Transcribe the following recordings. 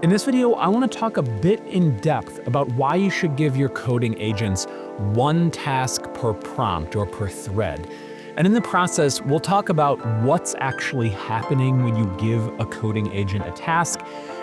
In this video, I want to talk a bit in depth about why you should give your coding agents one task per prompt or per thread. And in the process, we'll talk about what's actually happening when you give a coding agent a task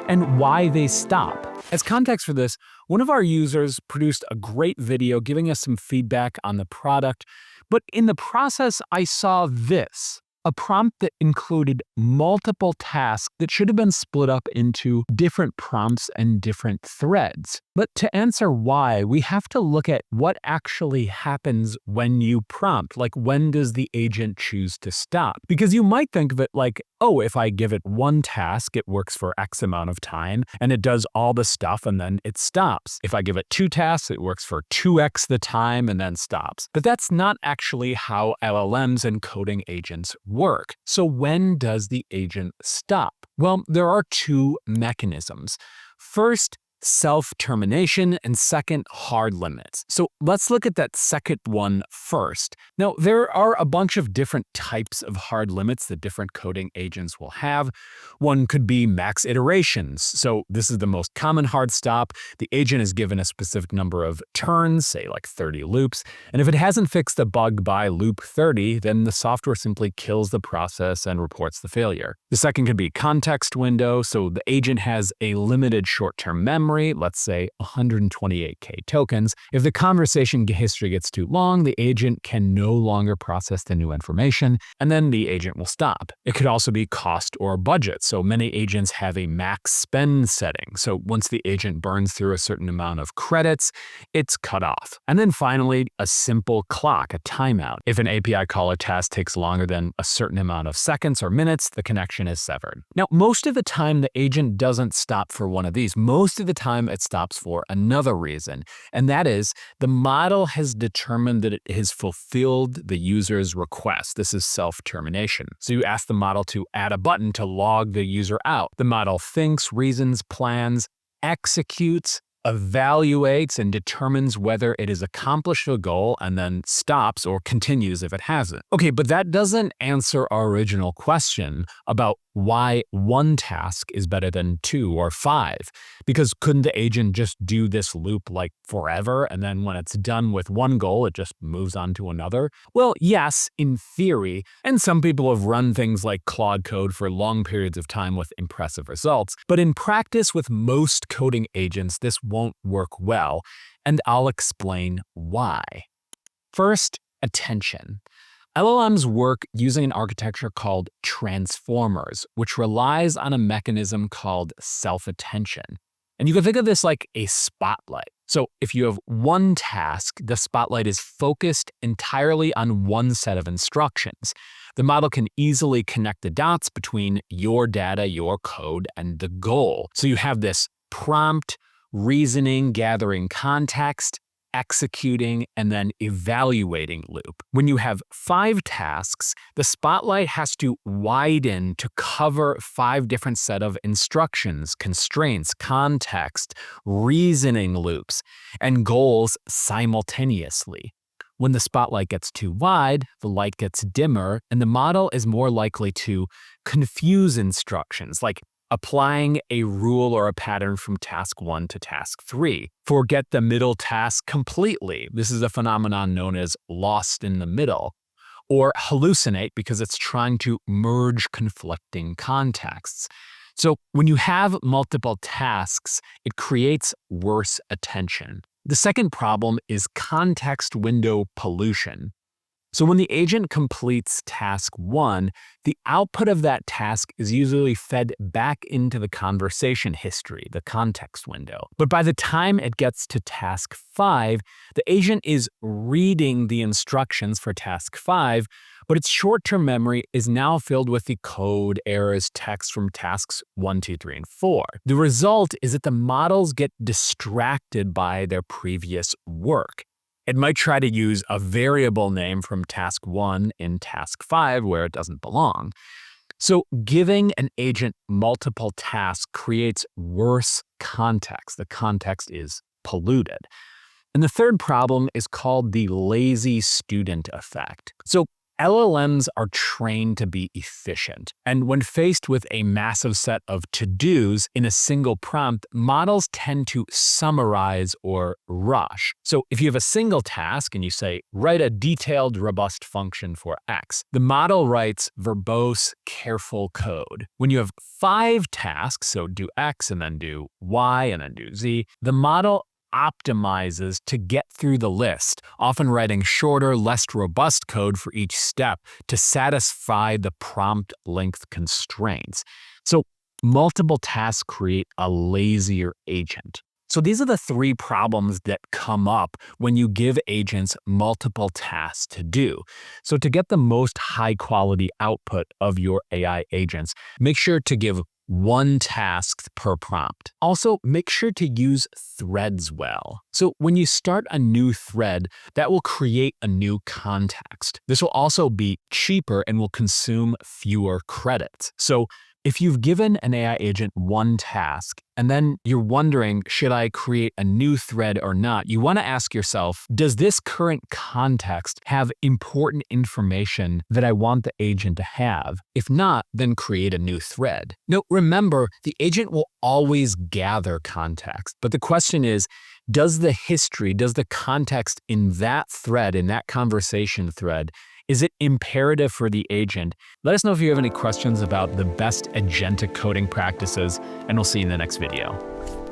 and why they stop. As context for this, one of our users produced a great video giving us some feedback on the product, but in the process, I saw this. A prompt that included multiple tasks that should have been split up into different prompts and different threads. But to answer why, we have to look at what actually happens when you prompt, like when does the agent choose to stop? Because you might think of it like, oh, if I give it one task, it works for X amount of time, and it does all the stuff, and then it stops. If I give it two tasks, it works for 2x the time, and then stops. But that's not actually how LLMs and coding agents work. So when does the agent stop? Well, there are two mechanisms. First, self-termination, and second, hard limits. So let's look at that second one first. Now, there are a bunch of different types of hard limits that different coding agents will have. One could be max iterations. So this is the most common hard stop. The agent is given a specific number of turns, say like 30 loops, and if it hasn't fixed a bug by loop 30, then the software simply kills the process and reports the failure. The second could be context window. So the agent has a limited short-term memory, let's say 128K tokens. If the conversation history gets too long, the agent can no longer process the new information, and then the agent will stop. It could also be cost or budget. So many agents have a max spend setting. So once the agent burns through a certain amount of credits, it's cut off. And then finally, a simple clock, a timeout. If an API call or task takes longer than a certain amount of seconds or minutes, the connection is severed. Now, most of the time, the agent doesn't stop for one of these. Most of the time, it stops for another reason, and that is the model has determined that it has fulfilled the user's request. This is self-termination. So you ask the model to add a button to log the user out. The model thinks, reasons, plans, executes, evaluates, and determines whether it has accomplished a goal, and then stops or continues if it hasn't. Okay, but that doesn't answer our original question about why one task is better than two or five. Because couldn't the agent just do this loop like forever, and then when it's done with one goal, it just moves on to another? Well, yes, in theory, and some people have run things like Claude Code for long periods of time with impressive results, but in practice with most coding agents, this won't work well, and I'll explain why. First, attention. LLMs work using an architecture called transformers, which relies on a mechanism called self-attention. And you can think of this like a spotlight. So if you have one task, the spotlight is focused entirely on one set of instructions. The model can easily connect the dots between your data, your code, and the goal. So you have this prompt, reasoning, gathering context, executing, and then evaluating loop. When you have 5 tasks, the spotlight has to widen to cover 5 different set of instructions, constraints, context, reasoning loops, and goals simultaneously. When the spotlight gets too wide, the light gets dimmer, and the model is more likely to confuse instructions, like applying a rule or a pattern from task 1 to task 3. Forget the middle task completely. This is a phenomenon known as lost in the middle. Or hallucinate because it's trying to merge conflicting contexts. So when you have multiple tasks, it creates worse attention. The second problem is context window pollution. So when the agent completes task 1, the output of that task is usually fed back into the conversation history, the context window. But by the time it gets to task 5, the agent is reading the instructions for task 5, but its short-term memory is now filled with the code, errors, text from tasks 1, 2, 3, and 4. The result is that the models get distracted by their previous work. It might try to use a variable name from task 1 in task 5 where it doesn't belong. So giving an agent multiple tasks creates worse context. The context is polluted. And the third problem is called the lazy student effect. So LLMs are trained to be efficient, and when faced with a massive set of to-dos in a single prompt, models tend to summarize or rush. So if you have a single task and you say, write a detailed, robust function for X, the model writes verbose, careful code. When you have 5 tasks, so do X and then do Y and then do Z, the model optimizes to get through the list, often writing shorter, less robust code for each step to satisfy the prompt length constraints. So multiple tasks create a lazier agent. So these are the 3 problems that come up when you give agents multiple tasks to do. So to get the most high quality output of your AI agents, make sure to give 1 task per prompt. Also, make sure to use threads well. So when you start a new thread, that will create a new context. This will also be cheaper and will consume fewer credits. So if you've given an AI agent 1 task, and then you're wondering, should I create a new thread or not? You want to ask yourself, does this current context have important information that I want the agent to have? If not, then create a new thread. Now, remember, the agent will always gather context, but the question is, does the history, does the context in that thread, in that conversation thread, is it imperative for the agent? Let us know if you have any questions about the best agentic coding practices, and we'll see you in the next video.